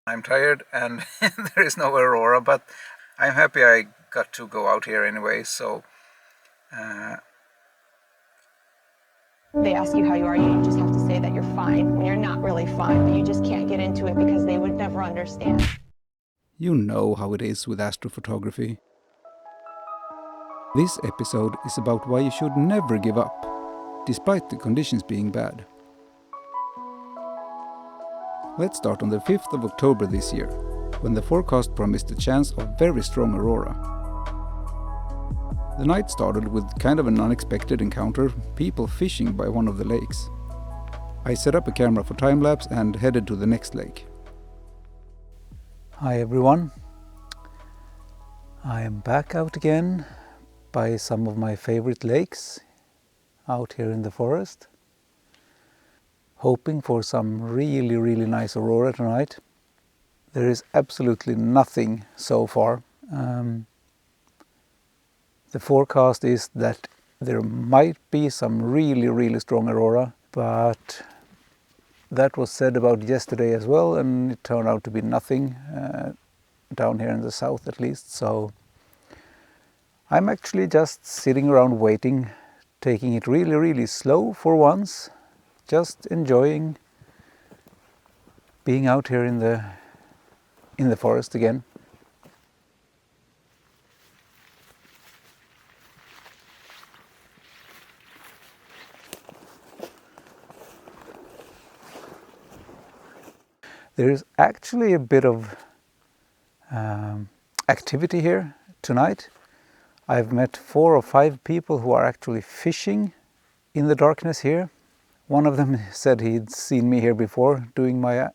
I'm tired and there is no aurora, but I'm happy I got to go out here anyway, so... They ask you how you are, you just have to say that you're fine when you're not really fine, but you just can't get into it because they would never understand. You know how it is with astrophotography. This episode is about why you should never give up, despite the conditions being bad. Let's start on the 5th of October this year, when the forecast promised a chance of very strong aurora. The night started with kind of an unexpected encounter, people fishing by one of the lakes. I set up a camera for time-lapse and headed to the next lake. Hi everyone. I am back out again by some of my favorite lakes out here in the forest. Hoping for some really nice aurora tonight. There is absolutely nothing so far. The forecast is that there might be some really strong aurora, but that was said about yesterday as well, and it turned out to be nothing down here in the south at least. So I'm actually just sitting around waiting, taking it really slow for once, just enjoying being out here in the forest again. There is actually a bit of activity here tonight. I've met 4 or 5 people who are actually fishing in the darkness here. One of them said he'd seen me here before doing my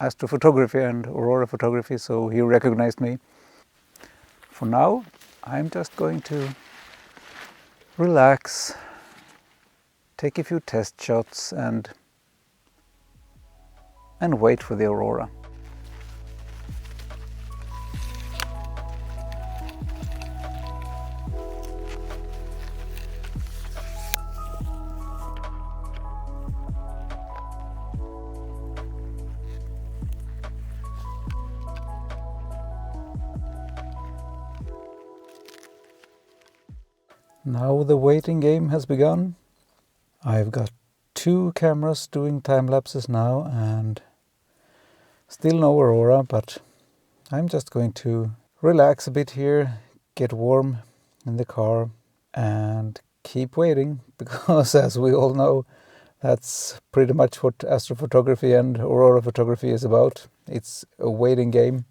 astrophotography and aurora photography, so he recognized me. For now, I'm just going to relax, take a few test shots and wait for the aurora. Now the waiting game has begun. I've got 2 cameras doing time lapses now and still no aurora, but I'm just going to relax a bit here, get warm in the car and keep waiting, because as we all know, that's pretty much what astrophotography and aurora photography is about. It's a waiting game.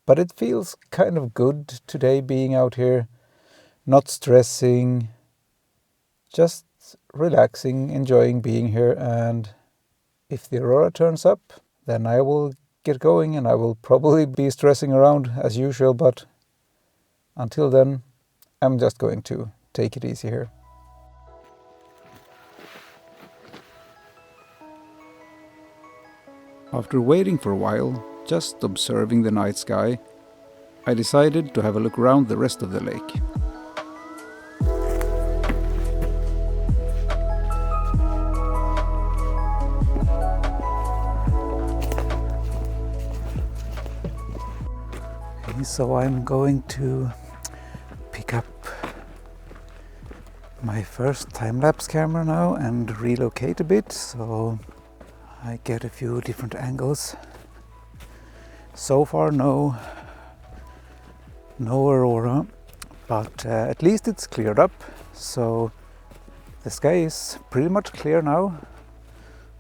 But it feels kind of good today being out here, not stressing, just relaxing, enjoying being here. And if the aurora turns up, then I will get going and I will probably be stressing around as usual. But until then, I'm just going to take it easy here. After waiting for a while, just observing the night sky, I decided to have a look around the rest of the lake. Okay, so I'm going to pick up my first time-lapse camera now and relocate a bit so I get a few different angles. So far no aurora, but at least it's cleared up, so the sky is pretty much clear now,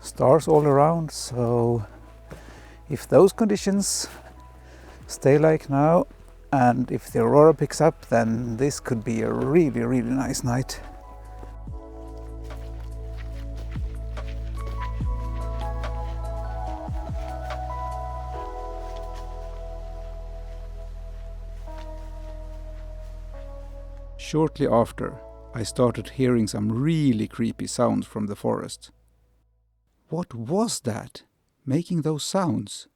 stars all around. So if those conditions stay like now and if the aurora picks up, then this could be a really nice night. Shortly after, I started hearing some really creepy sounds from the forest. What was that, making those sounds?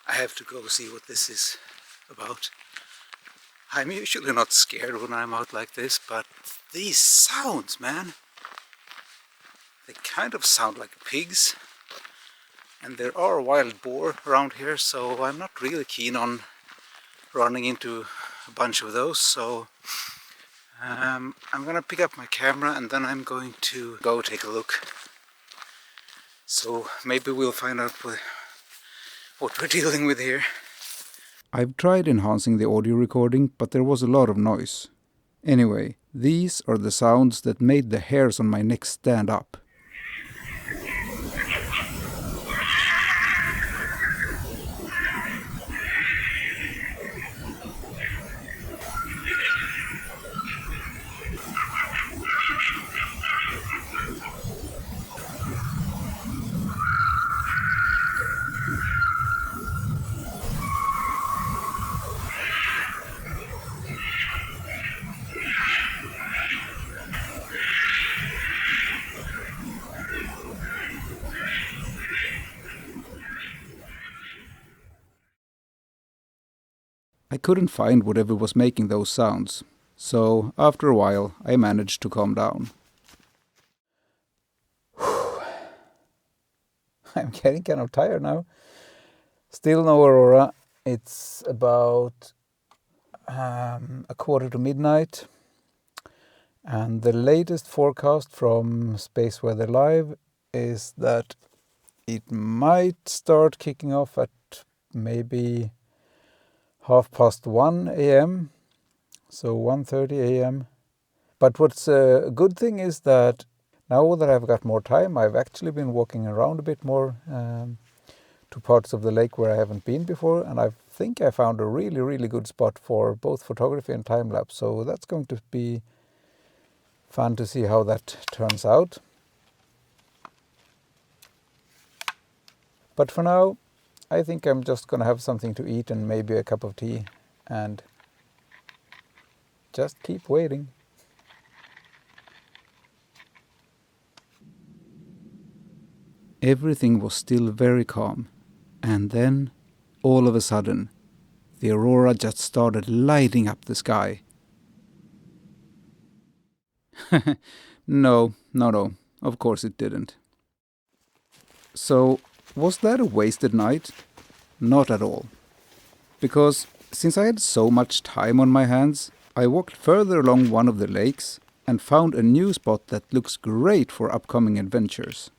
I have to go see what this is about. I'm usually not scared when I'm out like this, but these sounds, man! They kind of sound like pigs. And there are wild boar around here, so I'm not really keen on running into a bunch of those. So I'm gonna pick up my camera and then I'm going to go take a look. So maybe we'll find out what we're dealing with here. I've tried enhancing the audio recording, but there was a lot of noise. Anyway, these are the sounds that made the hairs on my neck stand up. I couldn't find whatever was making those sounds, so after a while I managed to calm down. I'm getting kind of tired now. Still no aurora. It's about 1:15 and the latest forecast from Space Weather Live is that it might start kicking off at maybe 1:30 a.m. So 1:30 a.m. But what's a good thing is that now that I've got more time, I've actually been walking around a bit more to parts of the lake where I haven't been before, and I think I found a really, really good spot for both photography and time-lapse. So that's going to be fun to see how that turns out. But for now, I think I'm just gonna have something to eat and maybe a cup of tea and just keep waiting. Everything was still very calm, and then, all of a sudden, the aurora just started lighting up the sky. No, of course it didn't. So, was that a wasted night? Not at all. Because since I had so much time on my hands, I walked further along one of the lakes and found a new spot that looks great for upcoming adventures.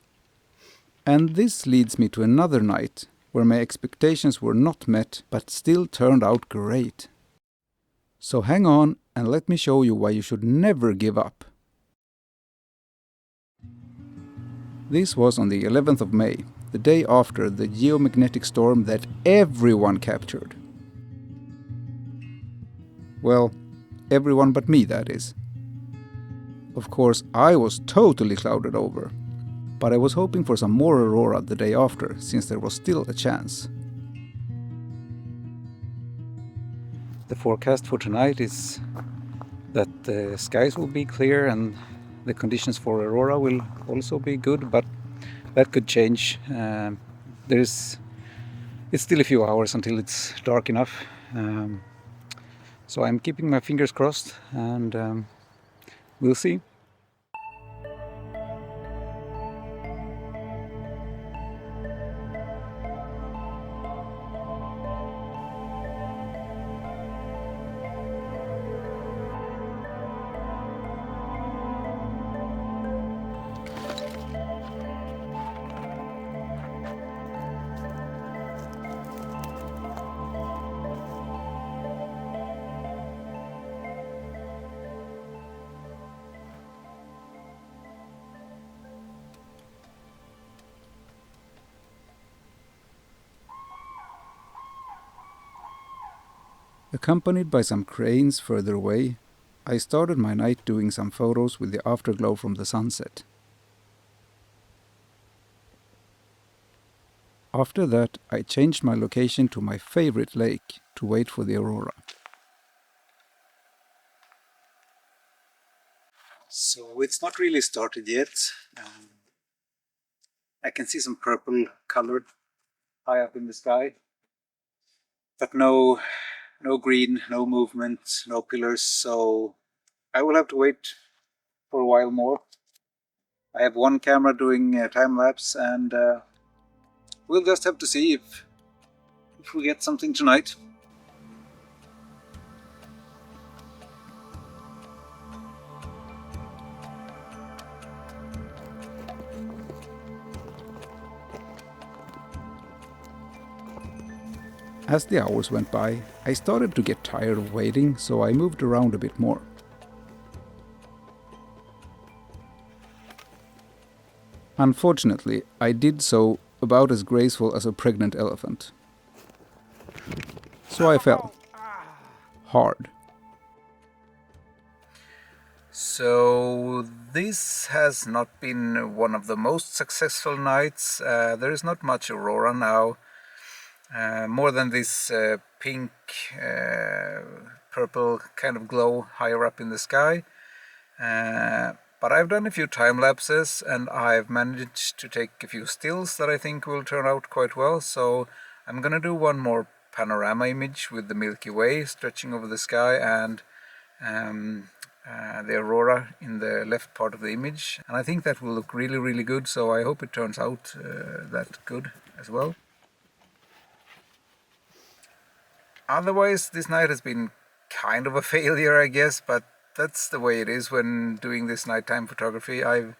And this leads me to another night where my expectations were not met but still turned out great. So hang on and let me show you why you should never give up. This was on the 11th of May, the day after the geomagnetic storm that everyone captured. Well, everyone but me, that is. Of course, I was totally clouded over, but I was hoping for some more aurora the day after, since there was still a chance. The forecast for tonight is that the skies will be clear and the conditions for aurora will also be good, but that could change. It's still a few hours until it's dark enough. So I'm keeping my fingers crossed and we'll see. Accompanied by some cranes further away, I started my night doing some photos with the afterglow from the sunset. After that, I changed my location to my favorite lake to wait for the aurora. So it's not really started yet. I can see some purple color high up in the sky, but no green, no movement, no pillars, so I will have to wait for a while more. I have one camera doing time-lapse and we'll just have to see if we get something tonight. As the hours went by, I started to get tired of waiting, so I moved around a bit more. Unfortunately, I did so about as graceful as a pregnant elephant. So I fell. Hard. So this has not been one of the most successful nights. There is not much aurora now. More than this pink, purple kind of glow higher up in the sky. But I've done a few time lapses and I've managed to take a few stills that I think will turn out quite well. So I'm gonna do one more panorama image with the Milky Way stretching over the sky and the aurora in the left part of the image. And I think that will look really, really good. So I hope it turns out that good as well. Otherwise, this night has been kind of a failure, I guess, but that's the way it is when doing this nighttime photography. I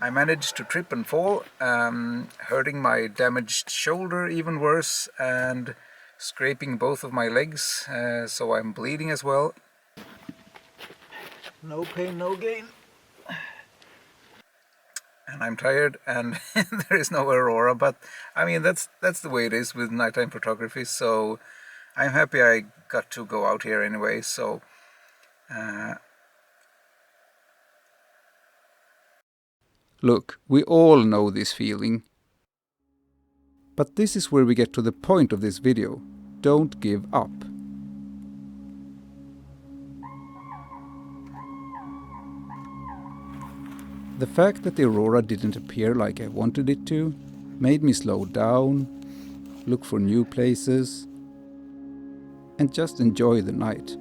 managed to trip and fall, hurting my damaged shoulder even worse, and scraping both of my legs, so I'm bleeding as well. No pain, no gain. And I'm tired, and there is no aurora, but I mean that's the way it is with nighttime photography. So I'm happy I got to go out here anyway. So look, we all know this feeling, but this is where we get to the point of this video. Don't give up. The fact that the aurora didn't appear like I wanted it to made me slow down, look for new places, and just enjoy the night,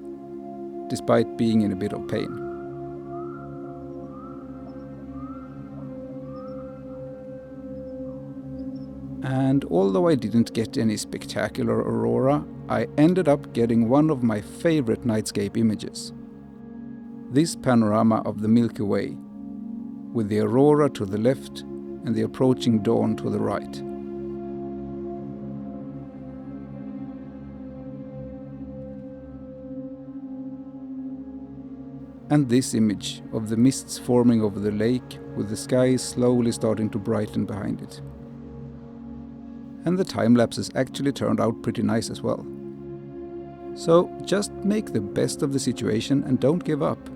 despite being in a bit of pain. And although I didn't get any spectacular aurora, I ended up getting one of my favorite nightscape images. This panorama of the Milky Way, with the aurora to the left and the approaching dawn to the right. And this image of the mists forming over the lake with the sky slowly starting to brighten behind it. And the time lapses actually turned out pretty nice as well. So just make the best of the situation and don't give up.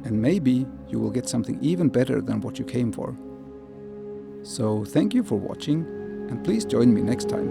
And maybe you will get something even better than what you came for. So thank you for watching, and please join me next time.